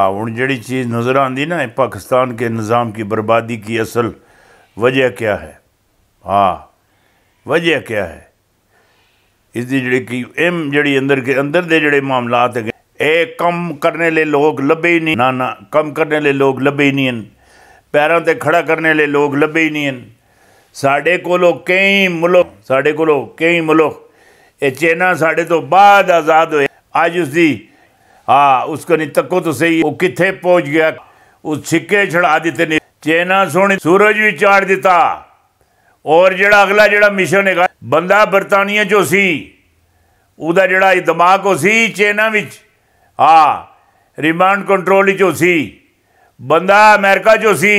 हूँ जड़ी चीज़ नज़र आती ना पाकिस्तान के निज़ाम की बर्बादी की असल वजह क्या है। वजह क्या है इसकी जी एम जड़ी अंदर के अंदर दे जड़े मामलात है ये कम करने ले लोग लभे ही नहीं ना कम करने ले लोग लभे ही नहीं हैं। पैरों ते खड़ा करने ले लोग लभे ही नहीं हैं। साढ़े कोलों कई मुल्क ये चैना साढ़े तो बाद आज़ाद हुए अज उसकी उसका नहीं तको तो सही वो किथे पहुँच गया। उस छिक्के छड़ा दिते ने चैना सोने सूरज भी चाड़ दिता। और जड़ा अगला जड़ा मिशन है बंदा बरतानिया चो सी उदा जड़ा दिमाग हो सी चैना विच रिमांड कंट्रोल चो सी बंदा अमेरिका चो सी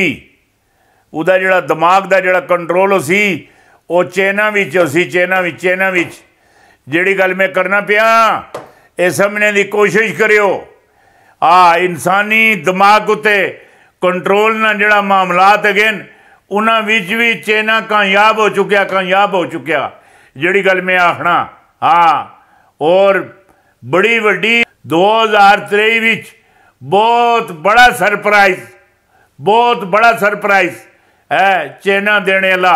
उदा जड़ा दिमाग दा जड़ा कंट्रोल हो सी वो चैना विच हो सी चैना विच जिहड़ी गल मैं करना पिया ये समझने की कोशिश करियो। इंसानी दिमाग उत्ते कंट्रोल ना जड़ा मामलात है उन्हां विच भी चैना कामयाब हो चुकिया जिहड़ी गल मैं आखना। और बड़ी वड्डी 2023 विच बहुत बड़ा सरप्राइज है चैना देने वाला।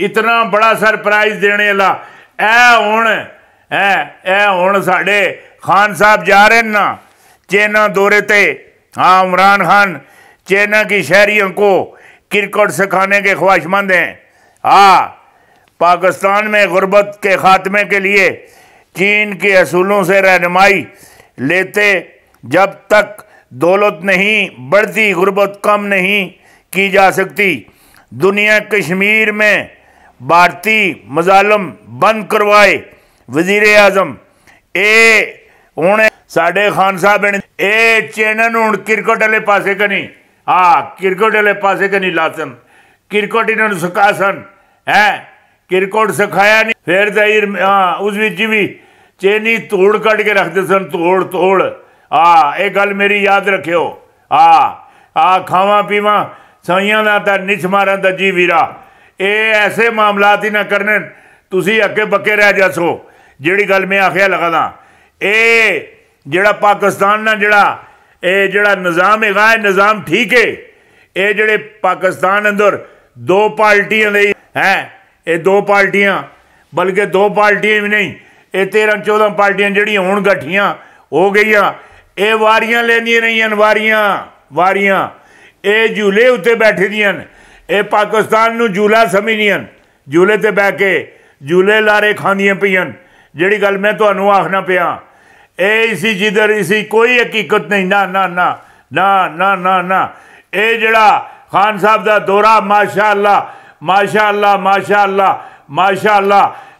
इतना बड़ा सरप्राइज देने वाला ए हुण साडे खान साहब जा रहे हैं ना चैना दौरे ते। इमरान खान चैना की शहरियों को क्रिकेट सिखाने के ख्वाहिशमंद हैं। पाकिस्तान में गुर्बत के खात्मे के लिए चीन के असूलों से रहनुमाई लेते जब तक दौलत नहीं बढ़ती गुर्बत कम नहीं की जा सकती। दुनिया कश्मीर में भारतीय मजालम बंद करवाए वजीर आजम हूँ साढ़े खान साहब ने चैनल हूँ क्रिकेट वाले पासे कनी क्रिकेट वाले पासे कनी ला सन क्रिकेट इन्होंने सिखा सन है क्रिकेट सिखाया नहीं फिर तो उस भी चैनी तोड़ कट के रखते सन तोड़ ये गल मेरी याद रखियो। खावा पीवा साइया का तो निछ मारन का जी वीरा ये ऐसे मामलात ही ना करने तुसी अगे बके रह जासो। जिहड़ी गल मैं आखिया लगा ये जिहड़ा पाकिस्तान ना जड़ा निज़ाम है निज़ाम ठीक है। ये जिहड़े पाकिस्तान अंदर दो पार्टियां हैं ये दो पार्टियां बल्कि दो पार्टियां भी नहीं ये 13-14 पार्टियां जिहड़ियां हुण गठियां हो गई ये वारियां लैंदियां रहियां वारियां ये झूले उत्ते बैठे दियां ये पाकिस्तान नूं झूला समझदियां झूले ते बह के झूले लारे खांदियां पियां। जिहड़ी गल मैं तुहानूं आखना पिया इसी जिधर इसी कोई हकीकत नहीं ना ना ना ना ना ना ना ये जिहड़ा खान साहब दा दौरा माशाअल्लाह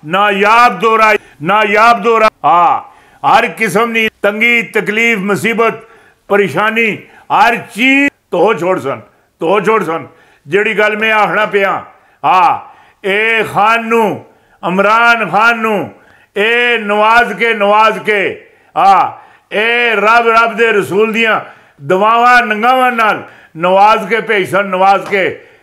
नायाब दौरा हर किस्म की तंगी तकलीफ मुसीबत परेशानी हर चीज तो छोड़ सन जिहड़ी गल मैं आखना पिया ए खान नूं इमरान खान नूं ए नवाज के ए रब दे रसूल दियां दुआवां नंगावां नाल नवाज के भेजन नवाज के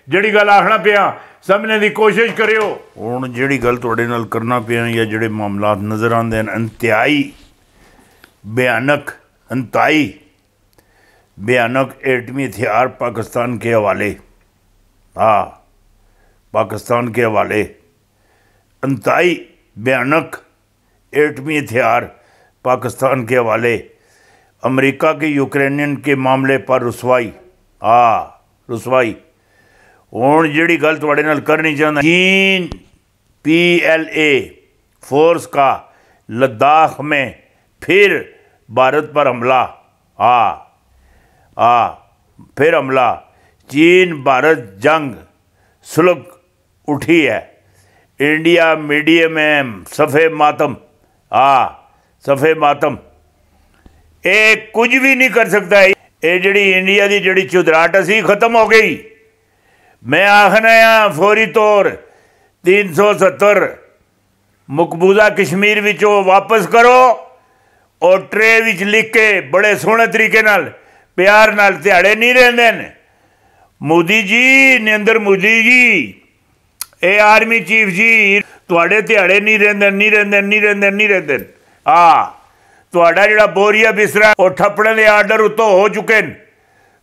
जिहड़ी गल आखना पिया समझने की कोशिश करियो। हुण जिहड़ी गल तुहाडे नाल करना पिया या जिहड़े मामलात नज़र आंदे हैं इंतहाई भयानक एटमी हथियार पाकिस्तान के हवाले इंतहाई भयानक एटमी हथियार पाकिस्तान के हवाले। अमेरिका के यूक्रेनियन के मामले पर रुसवाई हुण जिहड़ी गल तुहाडे नाल करनी चाहता चीन PLA फोर्स का लद्दाख में फिर भारत पर हमला फिर हमला चीन भारत जंग सुलग उठी है। इंडिया मीडिया में सफ़े मातम ये कुछ भी नहीं कर सकता। ये जिहड़ी इंडिया की जिहड़ी चुदराहट सी खत्म हो गई। मैं आखना फौरी तौर 370 मकबूजा कश्मीर विचों वापस करो और ट्रे विच लिख के बड़े सोहने तरीके नाल प्यार नाल दिहाड़े नहीं रहिंदे ने। मोदी जी नरेंद्र मोदी जी ए आर्मी चीफ जी तुहाडे दिहाड़े नहीं रहिंदे ਤੁਹਾਡਾ ਜਿਹੜਾ ਬੋਰੀਆ ਬਿਸਰਾ ਉਹ ਠੱਪਣੇ ਦੇ ਆਰਡਰ ਉੱਤੋਂ ਹੋ ਚੁੱਕੇ ਨੇ।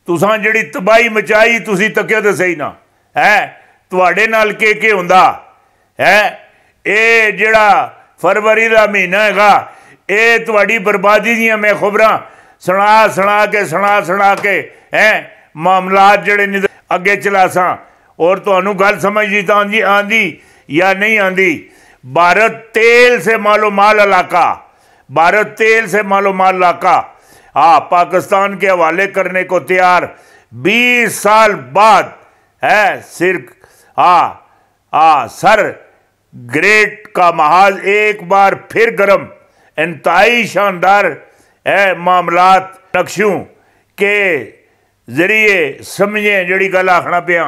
ਤੁਸਾਂ ਜਿਹੜੀ ਤਬਾਹੀ ਮਚਾਈ ਤੁਸੀਂ ਤੱਕਿਆ ਤਾਂ ਸਹੀ ਨਾ ਹੈ। ਤੁਹਾਡੇ ਨਾਲ ਕੀ ਹੁੰਦਾ ਹੈ। ਇਹ ਜਿਹੜਾ फरवरी का महीना हैगा ये तुहाड़ी बर्बादी दियां मैं खबरां सुना के हैं मामलात जड़े अगे चलासा। और तुहानू गल समझ आंदी या नहीं आंदी। भारत तेल से मालो माल इलाका, भारत तेल से मालो माल इलाका पाकिस्तान के हवाले करने को तैयार 20 साल बाद है। सिर्फ सर ग्रेट का महाज एक बार फिर गर्म, इंतहाई शानदार है मामलात नक्शों के जरिए समझें। जड़ी गल आखना पिया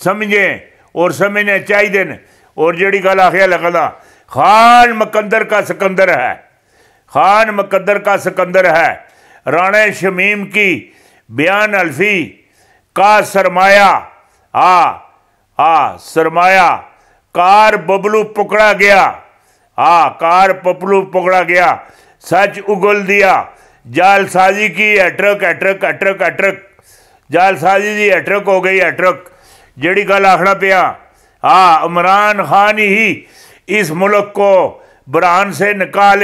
समझें और समझने चाहिए। और जड़ी गल आखिया लगता खान मुकद्दर का सिकंदर है, खान मुकद्दर का सिकंदर है। राणे शमीम की बयान अल्फी का सरमाया सरमाया कार बबलू पकड़ा गया। कार बबलू पकड़ा गया। सच उगल दिया। जालसाजी की अटरक जालसाजी की अटरक हो गई। अटरक जड़ी गल आखना पिया इमरान खान ही इस मुल्क को बहरान से निकाल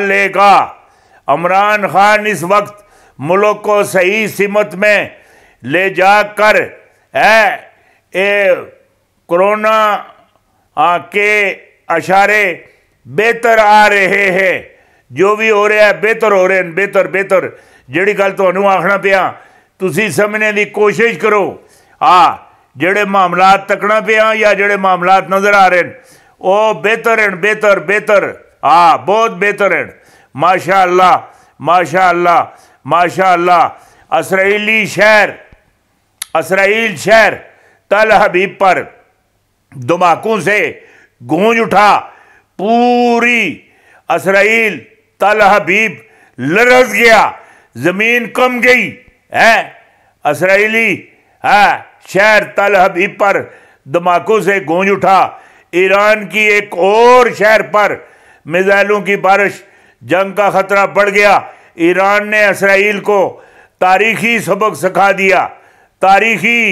लेगा। इमरान खान इस वक्त मुल्क को सही सिमत में ले जाकर कोरोना के अशारे बेहतर आ रहे हैं। जो भी हो रहा है बेहतर हो रहे हैं, बेहतर। जिहड़ी गल तुहानू आखना पिया तुसी समझने की कोशिश करो। जिहड़े मामलात तकना पिया या जिहड़े मामलात नज़र आ रहे हैं वो बेहतर हैं, बेहतर बहुत बेहतर हैं। माशा अल्लाह। इसराइल शहर तल हबीब पर धमाकों से गूंज उठा। पूरी इसराइल तल हबीब लरज गया, जमीन कम गई है। इसराइली शहर तल हबीब पर धमाकों से गूंज उठा। ईरान की एक और शहर पर मिसाइलों की बारिश, जंग का खतरा बढ़ गया। ईरान ने इसराइल को तारीखी सबक सिखा दिया। तारीखी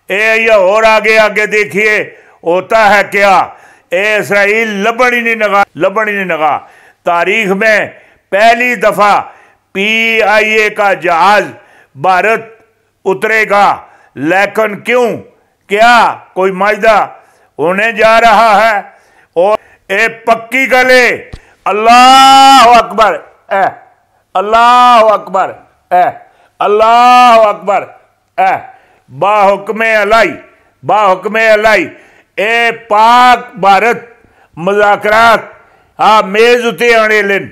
ये और आगे देखिए होता है क्या। इसराइल लबन ही नहीं लगा। तारीख में पहली दफा PIA का जहाज भारत उतरेगा। लेकिन क्यों, क्या कोई माजदा होने जा रहा है। और ए पक्की गले अल्लाह अकबर अल्लाह अकबर अल्लाह अकबर बाहुक्मे अलाई ए पाक भारत मजाकरात मेज उत्ते आने लेन।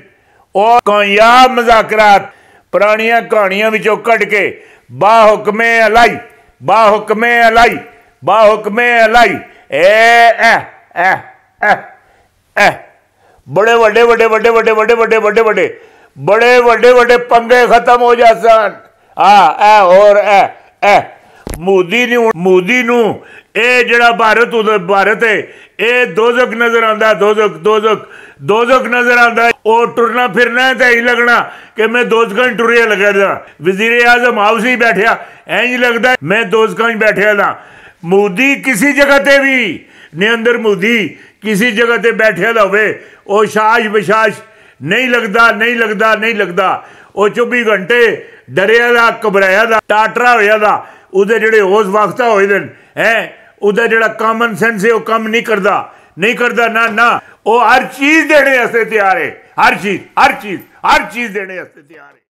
और कामयाब मजाकरात पुरानियां कहानियां विचों कट के बाहुक्मे अलाई बड़े वड्डे पंगे खत्म हो जासन। और मोदी नू ये जड़ा भारत है ये दोजक नजर आता। दोजक नजर आता। और टुरना फिरना है तो यही लगना कि मैं दोजकां टुरिया लगा था। वजीर आजम हाउस ही बैठा इंज लगता है मैं दोजकां बैठा था। मोदी किसी जगह ते भी नरेंद्र मोदी किसी जगह ते बैठा होवे वो शाश बशाश नहीं लगता। वो 24 घंटे डरिया दा, घबराया दा, टाटरा होया दा। उहदे जिहड़े होश वाख्ता होए दे हैं उहदा जिहड़ा कॉमन सेंस है वो कम नहीं करदा ना। वो हर चीज़ देने वास्ते तैयार है। हर चीज़ देने वास्ते तैयार है।